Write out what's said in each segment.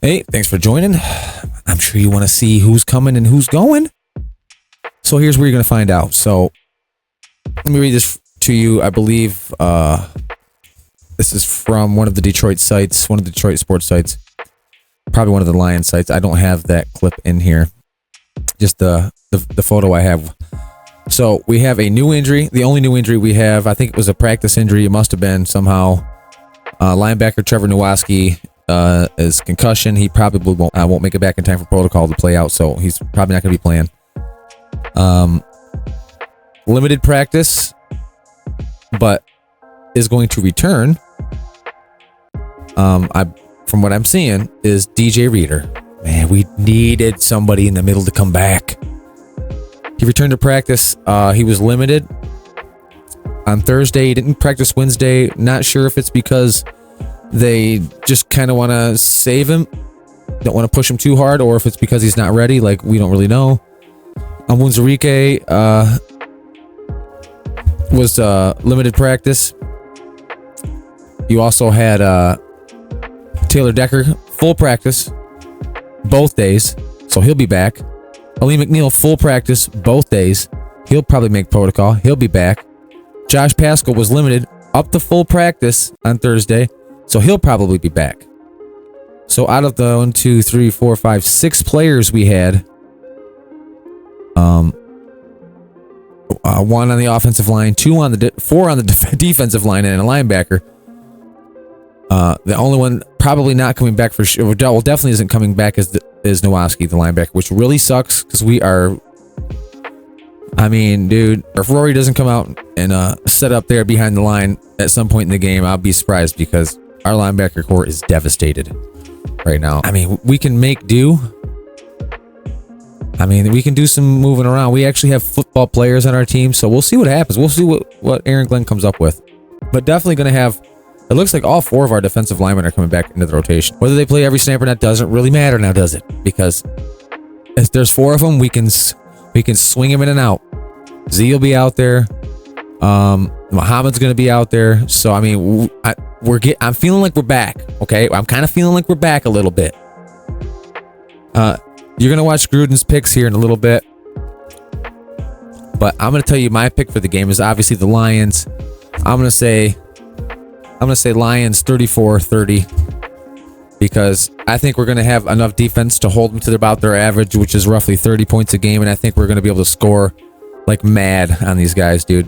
Hey, thanks for joining. I'm sure you want to see who's coming and who's going. So here's where you're going to find out. So let me read this to you. I believe this is from one of the Detroit sites, one of the Detroit sports sites, probably one of the Lions sites. I don't have that clip in here, just the photo I have. So we have a new injury. The only new injury we have, I think it was a practice injury. It must have been somehow. Linebacker Trevor Nowaski is concussion. He probably won't make it back in time for protocol to play out, so he's probably not going to be playing. Limited practice, but is going to return. From what I'm seeing, is DJ Reader. Man, we needed somebody in the middle to come back. He returned to practice. He was limited on Thursday. He didn't practice Wednesday. Not sure if it's because they just kind of want to save him, don't want to push him too hard, or if it's because he's not ready. Like, we don't really know. Onwuzurike was limited practice. You also had Taylor Decker full practice both days, so he'll be back. Ali McNeil full practice both days. He'll probably make protocol. He'll be back. Josh Paschal was limited up to full practice on Thursday, so he'll probably be back. So out of the 6 players we had, one on the offensive line, 4 on the defensive line, and a linebacker. The only one probably not coming back for sure, well, definitely isn't coming back is Nowaski, the linebacker, which really sucks because we are. I mean, dude, if Rory doesn't come out and set up there behind the line at some point in the game, I'll be surprised because our linebacker core is devastated right now. I mean, we can make do. I mean, we can do some moving around. We actually have football players on our team, so we'll see what happens. We'll see what Aaron Glenn comes up with. But definitely going to have, it looks like all 4 of our defensive linemen are coming back into the rotation. Whether they play every snap or not doesn't really matter now, does it? Because if there's 4 of them, we can swing them in and out. Z will be out there. Muhammad's going to be out there. So, I mean, I'm feeling like we're back, okay? I'm kind of feeling like we're back a little bit. You're going to watch Gruden's picks here in a little bit. But I'm going to tell you my pick for the game is obviously the Lions. I'm going to say Lions 34-30 because I think we're going to have enough defense to hold them to about their average, which is roughly 30 points a game, and I think we're going to be able to score like mad on these guys, dude.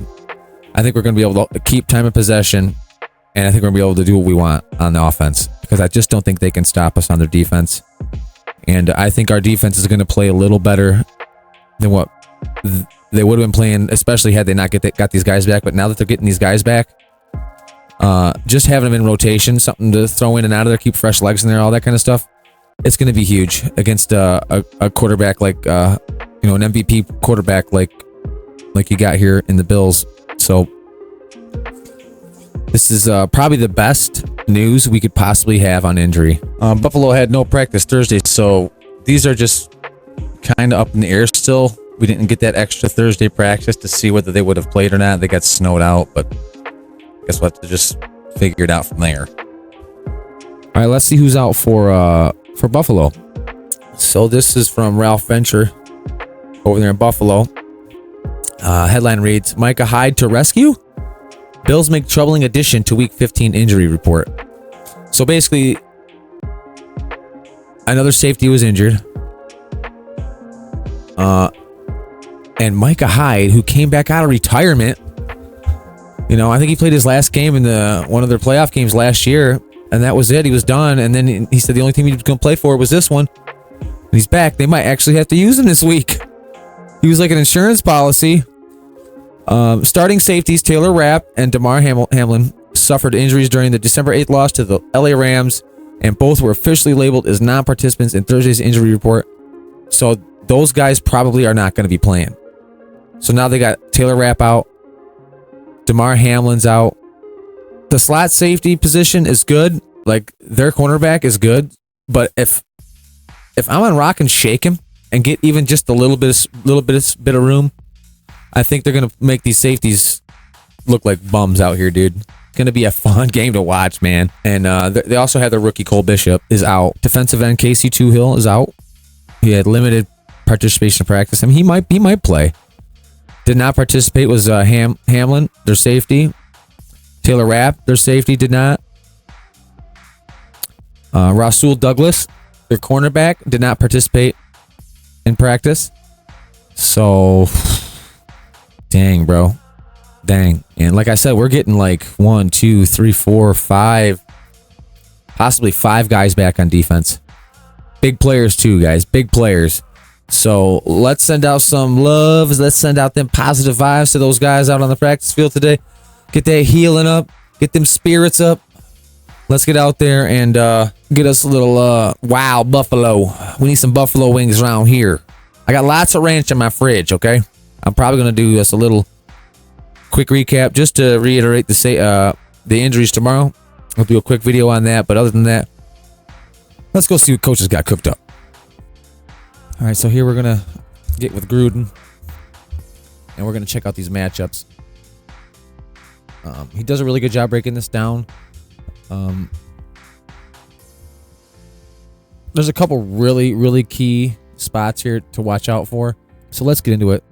I think we're going to be able to keep time of possession, and I think we're going to be able to do what we want on the offense because I just don't think they can stop us on their defense. And I think our defense is going to play a little better than what they would have been playing, especially had they not got these guys back. But now that they're getting these guys back, just having them in rotation, something to throw in and out of there, keep fresh legs in there, all that kind of stuff, it's going to be huge against a quarterback like an MVP quarterback like you got here in the Bills. So this is probably the best news we could possibly have on injury. Buffalo had no practice Thursday, so these are just kind of up in the air still. We didn't get that extra Thursday practice to see whether they would have played or not. They got snowed out, but I guess we'll have to just figure it out from there. All right, let's see who's out for Buffalo. So this is from Ralph Venture over there in Buffalo. Headline reads, Micah Hyde to rescue? Bills make troubling addition to Week 15 injury report. So basically, another safety was injured. And Micah Hyde, who came back out of retirement, I think he played his last game in one of their playoff games last year, and that was it. He was done, and then he said the only team he was going to play for was this one. And he's back. They might actually have to use him this week. He was like an insurance policy. Starting safeties Taylor Rapp and Damar Hamlin suffered injuries during the December 8th loss to the LA Rams, and both were officially labeled as non-participants in Thursday's injury report. So those guys probably are not going to be playing. So now they got Taylor Rapp out. Damar Hamlin's out. The slot safety position is good. Like, their cornerback is good. But if I'm on rock and shake him and get even just a little bit of room, I think they're going to make these safeties look like bums out here, dude. going to be a fun game to watch, man. And they also have their rookie Cole Bishop is out. Defensive end Casey Toohill is out. He had limited participation in practice. I mean, he might play. Did not participate was Hamlin, their safety. Taylor Rapp, their safety, did not. Rasul Douglas, their cornerback, did not participate in practice. So, dang, bro. Dang. And like I said, we're getting like 1, 2, 3, 4, 5, possibly 5 guys back on defense. Big players too, guys. Big players. So let's send out some love. Let's send out them positive vibes to those guys out on the practice field today. Get that healing up. Get them spirits up. Let's get out there and get us a little wild buffalo. We need some buffalo wings around here. I got lots of ranch in my fridge, okay? I'm probably going to do us a little quick recap just to reiterate the injuries tomorrow. I'll do a quick video on that, but other than that, let's go see what Coach has got cooked up. All right, so here we're going to get with Gruden, and we're going to check out these matchups. He does a really good job breaking this down. There's a couple really, really key spots here to watch out for. So let's get into it.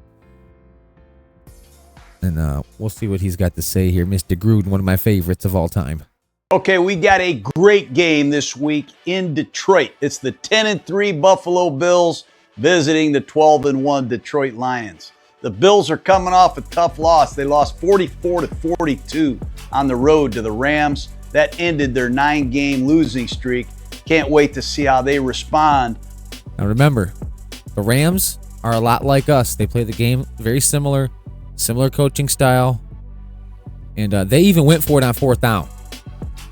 And we'll see what he's got to say here. Mr. Gruden, one of my favorites of all time. Okay, we got a great game this week in Detroit. It's the 10-3 Buffalo Bills visiting the 12-1 Detroit Lions. The Bills are coming off a tough loss. They lost 44-42 on the road to the Rams. That ended their 9-game losing streak. Can't wait to see how they respond. Now remember, the Rams are a lot like us. They play the game very similar coaching style. And they even went for it on 4th down.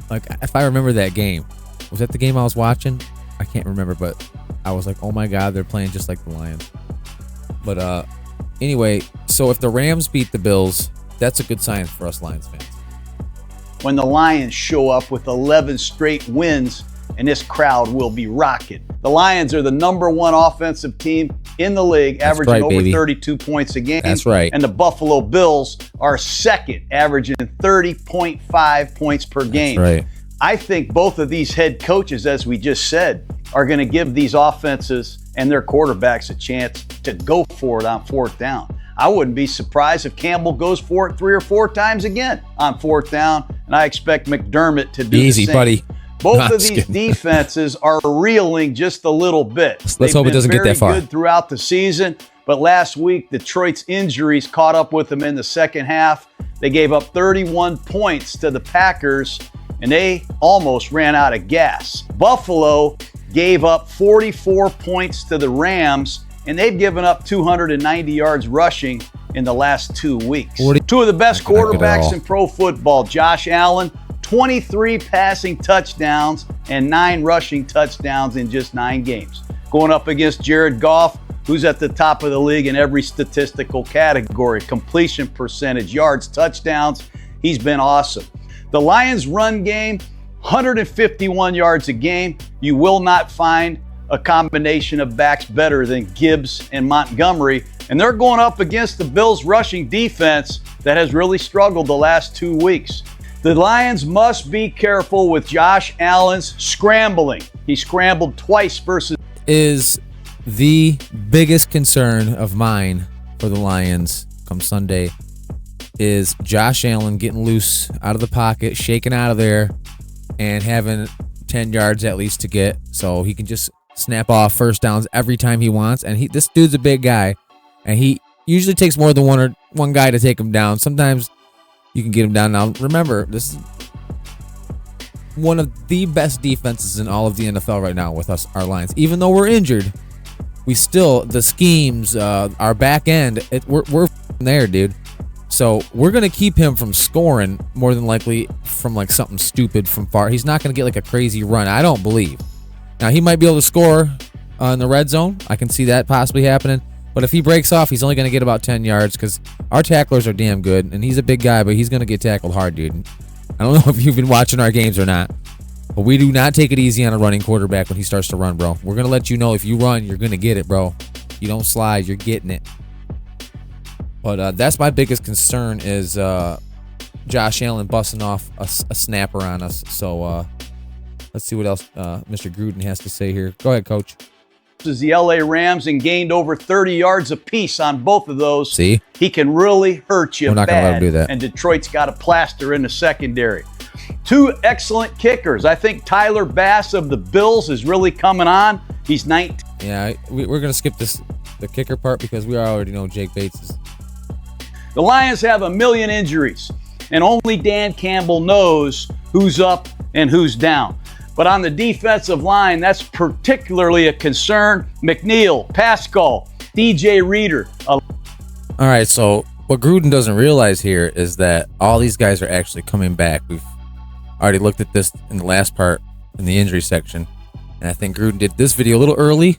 Like, if I remember that game. Was that the game I was watching? I can't remember, but I was like, oh my God, they're playing just like the Lions. But anyway, so if the Rams beat the Bills, that's a good sign for us Lions fans. When the Lions show up with 11 straight wins, and this crowd will be rocking. The Lions are the #1 offensive team in the league, averaging over 32 points a game. That's right. And the Buffalo Bills are second, averaging 30.5 points per game. That's right. I think both of these head coaches, as we just said, are going to give these offenses and their quarterbacks a chance to go for it on 4th down. I wouldn't be surprised if Campbell goes for it 3 or 4 times again on 4th down, and I expect McDermott to do easy, the same. Buddy. Both of these defenses are reeling just a little bit. Let's hope it doesn't get that far. They've been very good throughout the season, but last week Detroit's injuries caught up with them in the second half. They gave up 31 points to the Packers, and they almost ran out of gas. Buffalo gave up 44 points to the Rams, and they've given up 290 yards rushing in the last 2 weeks. 2 of the best quarterbacks in pro football, Josh Allen, 23 passing touchdowns and 9 rushing touchdowns in just 9 games. Going up against Jared Goff, who's at the top of the league in every statistical category. Completion percentage, yards, touchdowns. He's been awesome. The Lions' run game, 151 yards a game. You will not find a combination of backs better than Gibbs and Montgomery. And they're going up against the Bills' rushing defense that has really struggled the last 2 weeks. The Lions must be careful with Josh Allen's scrambling. He scrambled twice versus... Is the biggest concern of mine for the Lions come Sunday is Josh Allen getting loose out of the pocket, shaking out of there, and having 10 yards at least to get so he can just snap off first downs every time he wants. And this dude's a big guy, and he usually takes more than one guy to take him down. Sometimes you can get him down. Now, remember, this is one of the best defenses in all of the NFL right now with us, our Lions. Even though we're injured, we still, the schemes, our back end, we're there, dude. So we're going to keep him from scoring more than likely from like something stupid from far. He's not going to get like a crazy run, I don't believe. Now, he might be able to score in the red zone. I can see that possibly happening. But if he breaks off, he's only going to get about 10 yards because our tacklers are damn good. And he's a big guy, but he's going to get tackled hard, dude. I don't know if you've been watching our games or not, but we do not take it easy on a running quarterback when he starts to run, bro. We're going to let you know if you run, you're going to get it, bro. You don't slide, you're getting it. But that's my biggest concern is Josh Allen busting off a snapper on us. So let's see what else Mr. Gruden has to say here. Go ahead, Coach. Is the LA Rams and gained over 30 yards apiece on both of those. See? He can really hurt you We're not gonna let him bad, do that. and Detroit's got a plaster in the secondary. Two excellent kickers. I think Tyler Bass of the Bills is really coming on. He's 19. Yeah, we're going to skip the kicker part because we already know Jake Bates is. The Lions have a million injuries, and only Dan Campbell knows who's up and who's down. But on the defensive line, that's particularly a concern. McNeil, Pascal, DJ Reader. All right, so what Gruden doesn't realize here is that all these guys are actually coming back. We've already looked at this in the last part in the injury section, and I think Gruden did this video a little early,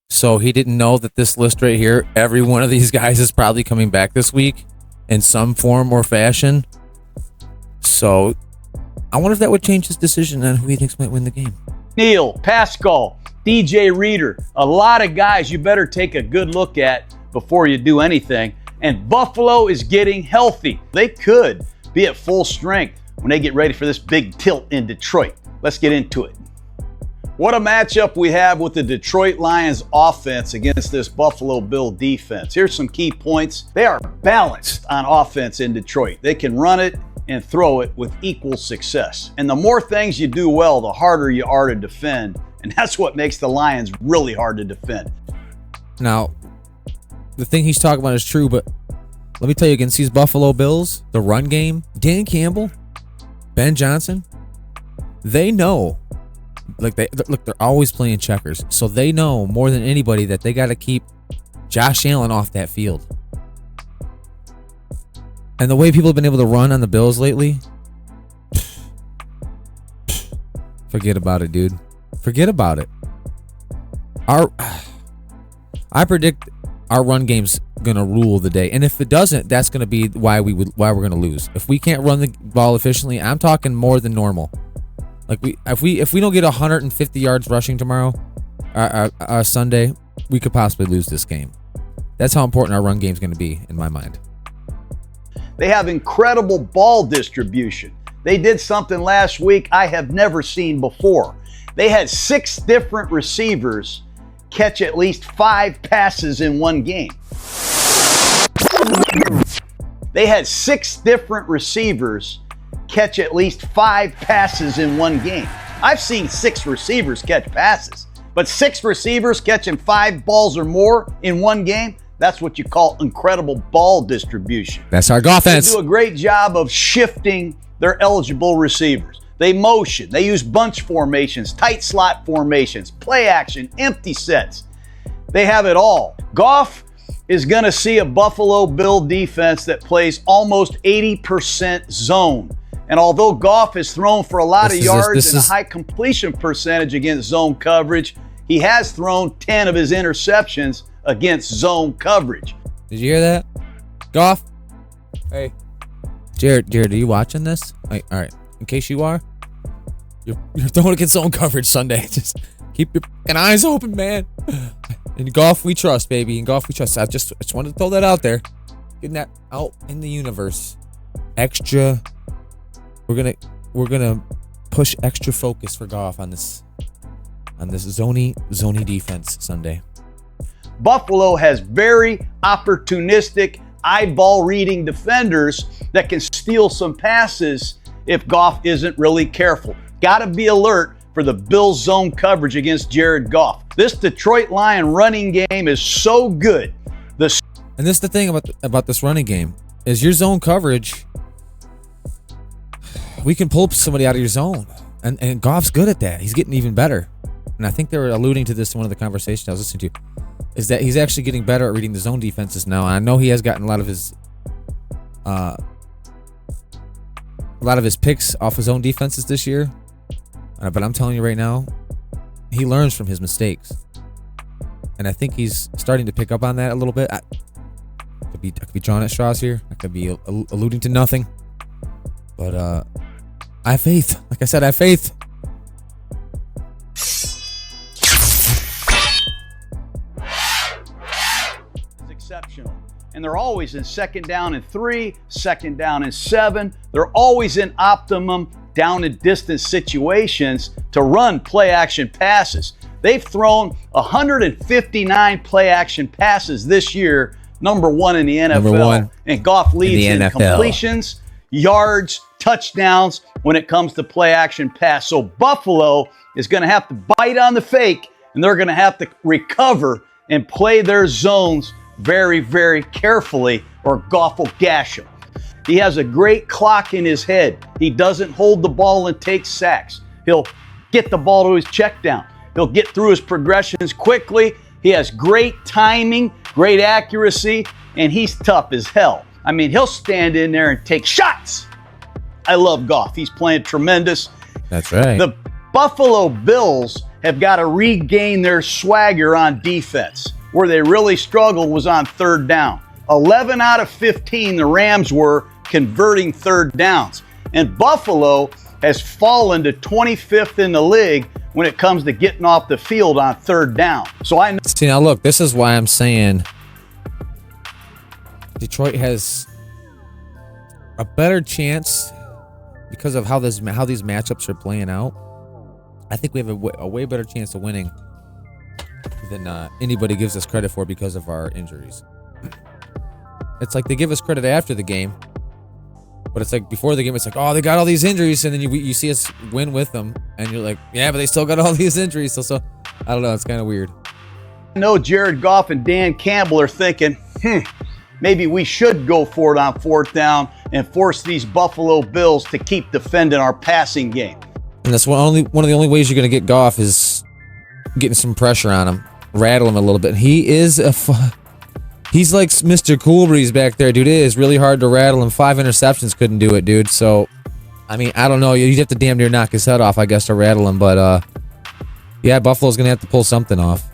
so he didn't know that this list right here, every one of these guys is probably coming back this week in some form or fashion. So I wonder if that would change his decision on who he thinks might win the game. Neil, Pascal, DJ Reader, a lot of guys you better take a good look at before you do anything. And Buffalo is getting healthy. They could be at full strength when they get ready for this big tilt in Detroit. Let's get into it. What a matchup we have with the Detroit Lions offense against this Buffalo Bill defense. Here's some key points. They are balanced on offense in Detroit. They can run it and throw it with equal success. And the more things you do well, the harder you are to defend. And that's what makes the Lions really hard to defend. Now, the thing he's talking about is true, but let me tell you, against these Buffalo Bills, the run game, Dan Campbell, Ben Johnson, they know, they're always playing checkers. So they know more than anybody that they got to keep Josh Allen off that field. And the way people have been able to run on the Bills lately, forget about it, dude. Forget about it. I predict our run game's gonna rule the day, and if it doesn't, that's gonna be why we're gonna lose. If we can't run the ball efficiently, I'm talking more than normal. Like if we don't get 150 yards rushing tomorrow, Sunday, we could possibly lose this game. That's how important our run game's gonna be in my mind. They have incredible ball distribution. They did something last week I have never seen before. They had 6 different receivers catch at least 5 passes in one game. They had 6 different receivers catch at least 5 passes in one game. I've seen 6 receivers catch passes, but 6 receivers catching 5 balls or more in one game, that's what you call incredible ball distribution. That's our offense. They do a great job of shifting their eligible receivers. They motion. They use bunch formations, tight slot formations, play action, empty sets. They have it all. Goff is going to see a Buffalo Bill defense that plays almost 80% zone. And although Goff has thrown for a lot of yards and a high completion percentage against zone coverage, he has thrown 10 of his interceptions against zone coverage. Did you hear that? Goff? Hey. Jared, are you watching this? All right. In case you are, you're throwing against zone coverage Sunday. Just keep your fucking eyes open, man. In Goff we trust, baby. In Goff we trust. I just wanted to throw that out there. Getting that out in the universe. Extra. We're gonna push extra focus for Goff on this zony defense Sunday. Buffalo has very opportunistic, eyeball reading defenders that can steal some passes if Goff isn't really careful. Got to be alert for the Bills zone coverage against Jared Goff. This Detroit Lion running game is so good. And this is the thing about this running game is your zone coverage. We can pull somebody out of your zone, and Goff's good at that. He's getting even better. And I think they were alluding to this in one of the conversations I was listening to, is that he's actually getting better at reading the zone defenses now. And I know he has gotten a lot of his picks off his own defenses this year. But I'm telling you right now, he learns from his mistakes. And I think he's starting to pick up on that a little bit. I could be drawing at straws here. I could be alluding to nothing. But I have faith. Like I said, I have faith. Exceptional. and they're always in 2nd down and 3, 2nd down and 7. They're always in optimum down and distance situations to run play action passes. They've thrown 159 play action passes this year, number 1 in the NFL. And Goff leads in completions, yards, touchdowns when it comes to play action pass. So Buffalo is going to have to bite on the fake, and they're going to have to recover and play their zones very, very carefully, or Goff will gash them. He has a great clock in his head. He doesn't hold the ball and take sacks. He'll get the ball to his check down. He'll get through his progressions quickly. He has great timing, great accuracy, and he's tough as hell. I mean, he'll stand in there and take shots. I love Goff. He's playing tremendous. That's right. The Buffalo Bills have got to regain their swagger on defense. Where they really struggled was on 3rd down. 11 out of 15 the Rams were converting 3rd downs. And Buffalo has fallen to 25th in the league when it comes to getting off the field on 3rd down. So I know. See, now look, this is why I'm saying Detroit has a better chance because of how these matchups are playing out. I think we have a way better chance of winning than anybody gives us credit for because of our injuries. It's like they give us credit after the game, but it's like before the game, it's like, oh, they got all these injuries, and then you see us win with them, and you're like, yeah, but they still got all these injuries. So I don't know. It's kind of weird. I know Jared Goff and Dan Campbell are thinking, maybe we should go for it on 4th down and force these Buffalo Bills to keep defending our passing game. And that's one of the only ways you're going to get Goff is getting some pressure on him, rattle him a little bit. And he is he's like Mr. Cool Breeze back there, dude. It is really hard to rattle him. 5 interceptions couldn't do it, dude. So, I mean, I don't know. You'd have to damn near knock his head off, I guess, to rattle him. But, yeah, Buffalo's going to have to pull something off.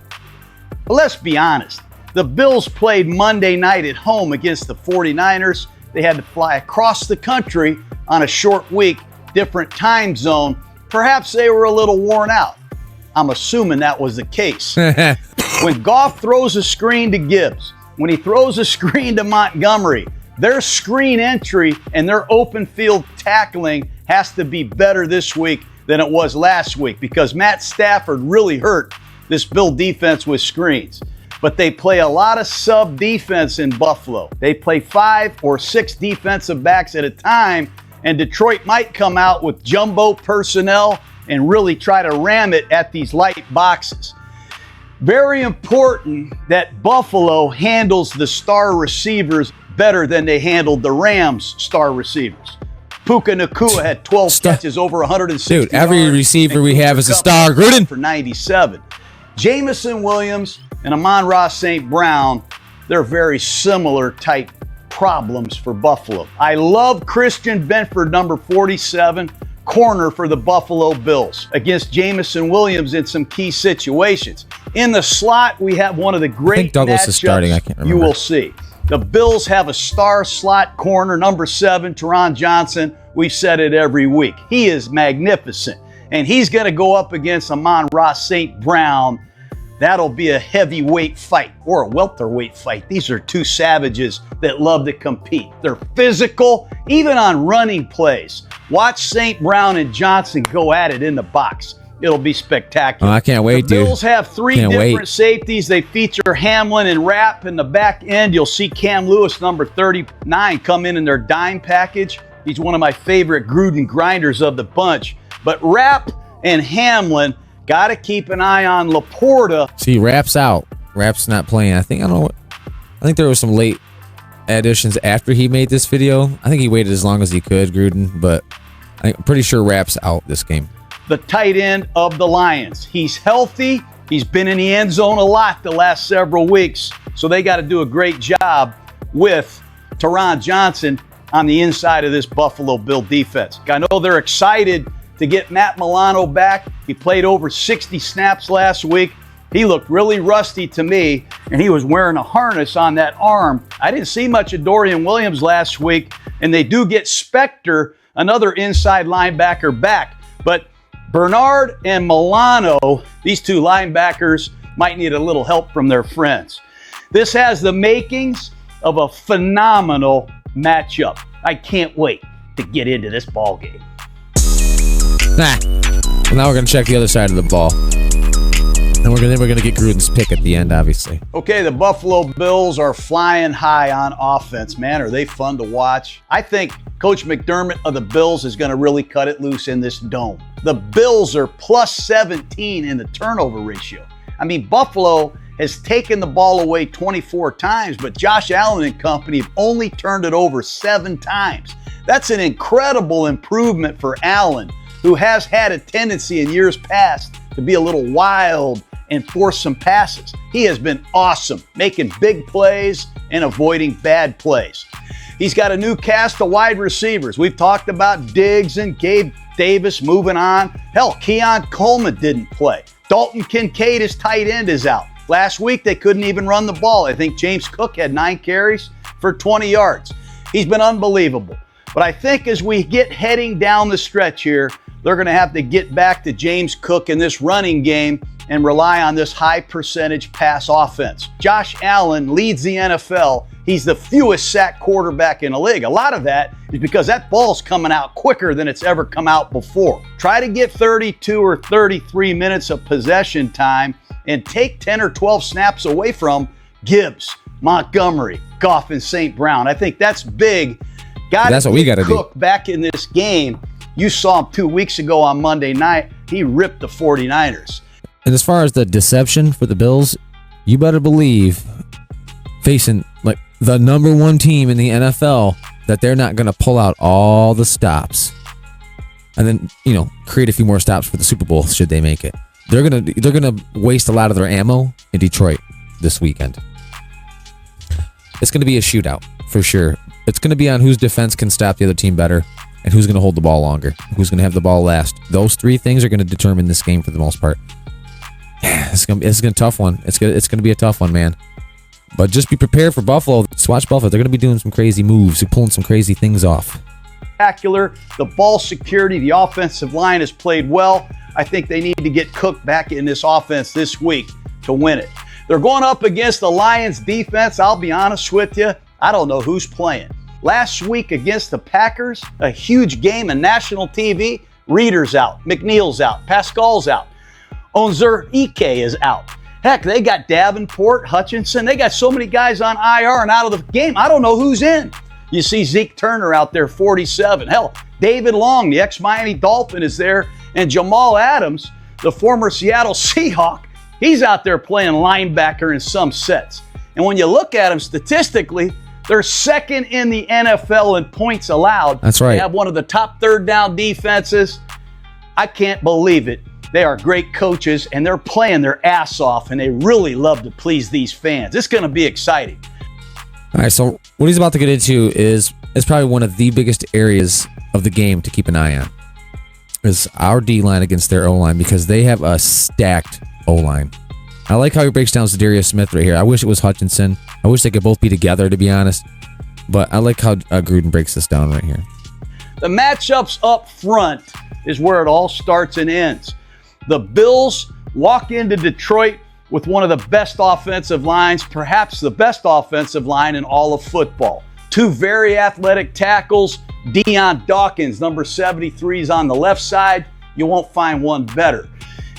But let's be honest. The Bills played Monday night at home against the 49ers. They had to fly across the country on a short week, different time zone. Perhaps they were a little worn out. I'm assuming that was the case. When Goff throws a screen to Gibbs, when he throws a screen to Montgomery, their screen entry and their open field tackling has to be better this week than it was last week because Matt Stafford really hurt this Bill defense with screens. But they play a lot of sub defense in Buffalo. They play 5 or 6 defensive backs at a time, and Detroit might come out with jumbo personnel and really try to ram it at these light boxes. Very important that Buffalo handles the star receivers better than they handled the Rams' star receivers. Puka Nacua had 12 catches over 160 Dude, every yards, receiver we have is a star. Gruden for 97. Jamison Williams and Amon-Ra St. Brown, they're very similar type problems for Buffalo. I love Christian Benford, number 47, corner for the Buffalo Bills against Jamison Williams in some key situations. In the slot, we have one of the great Douglas is starting. I can't remember. You will see. The Bills have a star slot corner, number 7, Taron Johnson. We've said it every week. He is magnificent. And he's going to go up against Amon-Ra St. Brown. That'll be a heavyweight fight or a welterweight fight. These are two savages that love to compete. They're physical, even on running plays. Watch St. Brown and Johnson go at it in the box. It'll be spectacular. Oh, I can't wait, dude. The Bills have 3 different safeties. They feature Hamlin and Rapp in the back end. You'll see Cam Lewis, number 39, come in their dime package. He's one of my favorite Gruden grinders of the bunch. But Rapp and Hamlin, got to keep an eye on Laporta. See, Rapp's out. Rapp's not playing. I think there was some late additions after he made this video. I think he waited as long as he could, Gruden, but I'm pretty sure Rapp's out this game. The tight end of the Lions. He's healthy. He's been in the end zone a lot the last several weeks, so they got to do a great job with Taron Johnson on the inside of this Buffalo Bill defense. I know they're excited to get Matt Milano back. He played over 60 snaps last week. He looked really rusty to me, and he was wearing a harness on that arm. I didn't see much of Dorian Williams last week, and they do get Spector, another inside linebacker, back. But Bernard and Milano, these two linebackers, might need a little help from their friends. This has the makings of a phenomenal matchup. I can't wait to get into this ball game. Well, now we're going to check the other side of the ball. And we're going to get Gruden's pick at the end, obviously. Okay, the Buffalo Bills are flying high on offense. Man, are they fun to watch. I think Coach McDermott of the Bills is going to really cut it loose in this dome. The Bills are plus 17 in the turnover ratio. I mean, Buffalo has taken the ball away 24 times, but Josh Allen and company have only turned it over 7 times. That's an incredible improvement for Allen, who has had a tendency in years past to be a little wild and force some passes. He has been awesome, making big plays and avoiding bad plays. He's got a new cast of wide receivers. We've talked about Diggs and Gabe Davis moving on. Hell, Keon Coleman didn't play. Dalton Kincaid, his tight end, is out. Last week, they couldn't even run the ball. I think James Cook had 9 carries for 20 yards. He's been unbelievable. But I think as we get heading down the stretch here, they're going to have to get back to James Cook in this running game and rely on this high percentage pass offense. Josh Allen leads the NFL. He's the fewest sack quarterback in the league. A lot of that is because that ball's coming out quicker than it's ever come out before. Try to get 32 or 33 minutes of possession time and take 10 or 12 snaps away from Gibbs, Montgomery, Goff, and St. Brown. I think that's big. That's what we got to do. Cook back in this game. You saw him 2 weeks ago on Monday night. He ripped the 49ers. And as far as the deception for the Bills, you better believe facing like the number 1 team in the NFL that they're not going to pull out all the stops and then, create a few more stops for the Super Bowl should they make it. They're going to waste a lot of their ammo in Detroit this weekend. It's going to be a shootout for sure. It's going to be on whose defense can stop the other team better and who's going to hold the ball longer, who's going to have the ball last. Those 3 things are going to determine this game for the most part. Yeah, it's gonna be a tough one. It's gonna be a tough one, man. But just be prepared for Buffalo. Just watch Buffalo. They're gonna be doing some crazy moves. They're pulling some crazy things off. Spectacular. The ball security, the offensive line has played well. I think they need to get Cook back in this offense this week to win it. They're going up against the Lions defense. I'll be honest with you, I don't know who's playing. Last week against the Packers, a huge game on national TV. Reeder's out, McNeil's out, Pascal's out. Onwuzurike is out. Heck, they got Davenport, Hutchinson. They got so many guys on IR and out of the game. I don't know who's in. You see Zeke Turner out there, 47. Hell, David Long, the ex-Miami Dolphin, is there. And Jamal Adams, the former Seattle Seahawk, he's out there playing linebacker in some sets. And when you look at them statistically, they're second in the NFL in points allowed. That's right. They have one of the top third down defenses. I can't believe it. They are great coaches, and they're playing their ass off, and they really love to please these fans. It's going to be exciting. All right, so what he's about to get into is probably one of the biggest areas of the game to keep an eye on. Is our D-line against their O-line, because they have a stacked O-line. I like how he breaks down Zadarius Smith right here. I wish it was Hutchinson. I wish they could both be together, to be honest. But I like how Gruden breaks this down right here. The matchups up front is where it all starts and ends. The Bills walk into Detroit with one of the best offensive lines, perhaps the best offensive line in all of football. 2 very athletic tackles. Deion Dawkins, number 73, is on the left side. You won't find one better.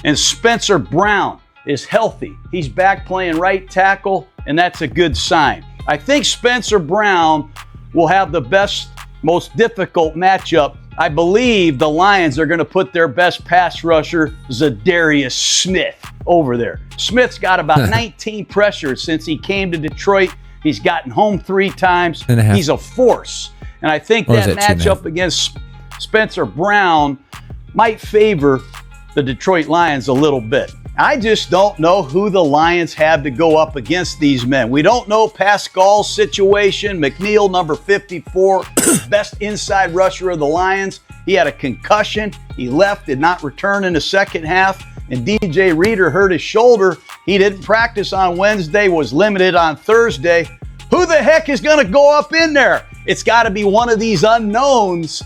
And Spencer Brown is healthy. He's back playing right tackle, and that's a good sign. I think Spencer Brown will have the best, most difficult matchup. I believe the Lions are going to put their best pass rusher, Zadarius Smith, over there. Smith's got about 19 pressures since he came to Detroit. He's gotten home 3 times. He's a force. And I think that matchup against Spencer Brown might favor the Detroit Lions a little bit. I just don't know who the Lions have to go up against these men. We don't know Pascal's situation. McNeil, number 54, best inside rusher of the Lions. He had a concussion. He left, did not return in the second half. And DJ Reader hurt his shoulder. He didn't practice on Wednesday, was limited on Thursday. Who the heck is going to go up in there? It's got to be one of these unknowns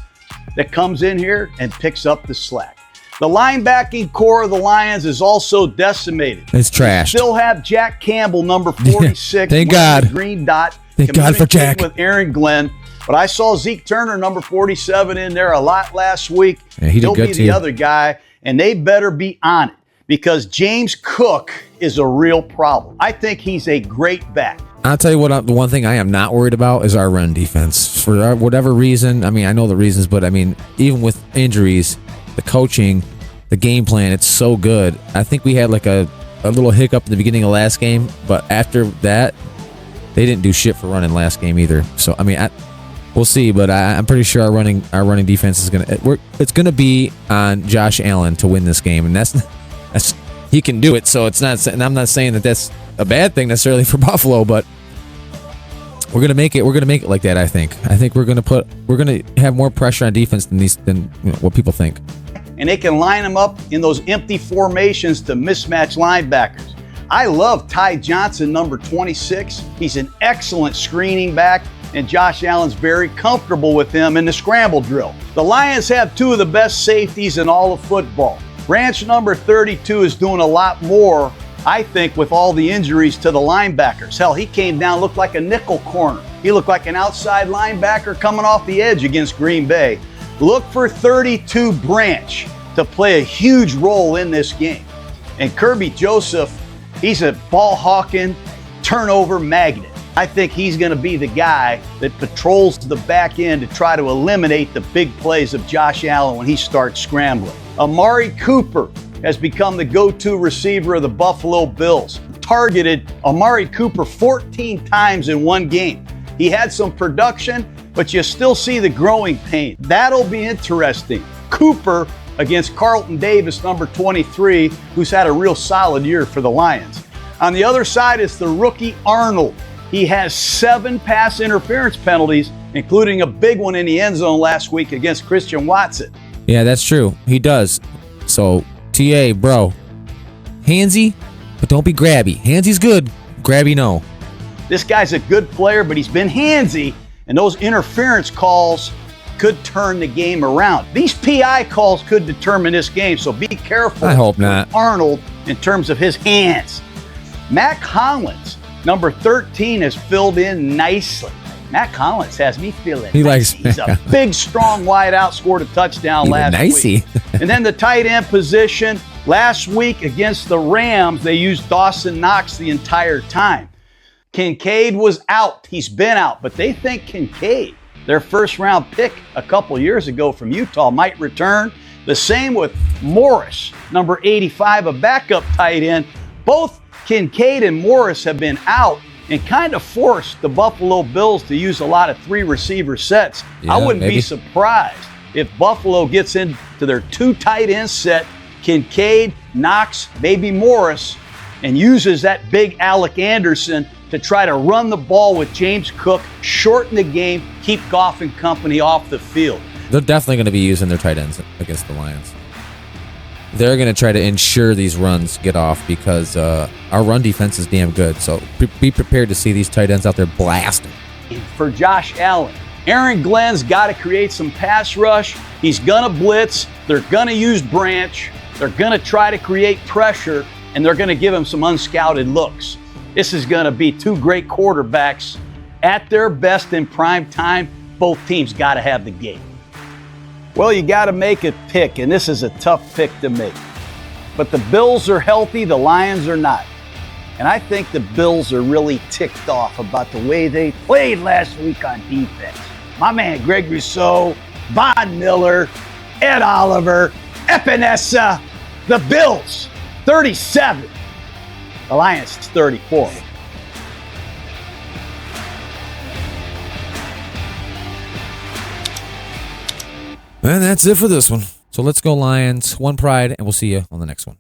that comes in here and picks up the slack. The linebacking core of the Lions is also decimated. It's trash. Still have Jack Campbell, number 46, Thank God. Green dot Thank God for Jack. With Aaron Glenn. But I saw Zeke Turner, number 47, in there a lot last week. Yeah, he did good He'll be the other guy, and they better be on it because James Cook is a real problem. I think he's a great back. I'll tell you what, the one thing I am not worried about is our run defense. For whatever reason, I mean, I know the reasons, but I mean, even with injuries, the coaching, the game plan, it's so good. I think we had like a little hiccup at the beginning of last game, but after that, they didn't do shit for running last game either. So, I mean, we'll see, but I'm pretty sure our running defense is it's gonna be on Josh Allen to win this game, and that's he can do it. So it's not, and I'm not saying that that's a bad thing necessarily for Buffalo, but we're gonna make it. We're gonna make it like that. I think we're gonna have more pressure on defense than what people think. And they can line them up in those empty formations to mismatch linebackers. I love Ty Johnson, number 26. He's an excellent screening back, and Josh Allen's very comfortable with him in the scramble drill. The Lions have two of the best safeties in all of football. Branch number 32 is doing a lot more, I think, with all the injuries to the linebackers. Hell, he came down, looked like a nickel corner. He looked like an outside linebacker coming off the edge against Green Bay. Look for 32 Branch to play a huge role in this game. And Kirby Joseph, he's a ball-hawking, turnover magnet. I think he's going to be the guy that patrols the back end to try to eliminate the big plays of Josh Allen when he starts scrambling. Amari Cooper has become the go-to receiver of the Buffalo Bills. Targeted Amari Cooper 14 times in one game. He had some production, but you still see the growing pain. That'll be interesting. Cooper against Carlton Davis, number 23, who's had a real solid year for the Lions. On the other side is the rookie Arnold. He has 7 pass interference penalties, including a big one in the end zone last week against Christian Watson. Yeah, that's true. He does. So, TA, bro, handsy, but don't be grabby. Handsy's good, grabby no. This guy's a good player, but he's been handsy, and those interference calls could turn the game around. These PI calls could determine this game, so be careful. I hope not. Arnold in terms of his hands. Mac Hollins, number 13, has filled in nicely. Mac Hollins has me feeling nicey. He's a big, strong wideout, scored a touchdown last week. And then the tight end position, last week against the Rams, they used Dawson Knox the entire time. Kincaid was out. He's been out, but they think Kincaid, their first-round pick a couple years ago from Utah, might return. The same with Morris, number 85, a backup tight end. Both Kincaid and Morris have been out and kind of forced the Buffalo Bills to use a lot of 3-receiver sets. Yeah, I wouldn't be surprised if Buffalo gets into their 2 tight end set, Kincaid, Knox, maybe Morris, and uses that big Alec Anderson to try to run the ball with James Cook, shorten the game, keep Goff and company off the field. They're definitely going to be using their tight ends against the Lions. They're going to try to ensure these runs get off because our run defense is damn good. So be prepared to see these tight ends out there blasting. For Josh Allen, Aaron Glenn's got to create some pass rush. He's going to blitz. They're going to use Branch. They're going to try to create pressure, and they're going to give him some unscouted looks. This is going to be 2 great quarterbacks at their best in prime time. Both teams got to have the game. Well, you got to make a pick, and this is a tough pick to make. But the Bills are healthy, the Lions are not. And I think the Bills are really ticked off about the way they played last week on defense. My man Greg Rousseau, Von Miller, Ed Oliver, Epinesa, the Bills, 37. The Lions, 34. And that's it for this one. So let's go Lions, one pride, and we'll see you on the next one.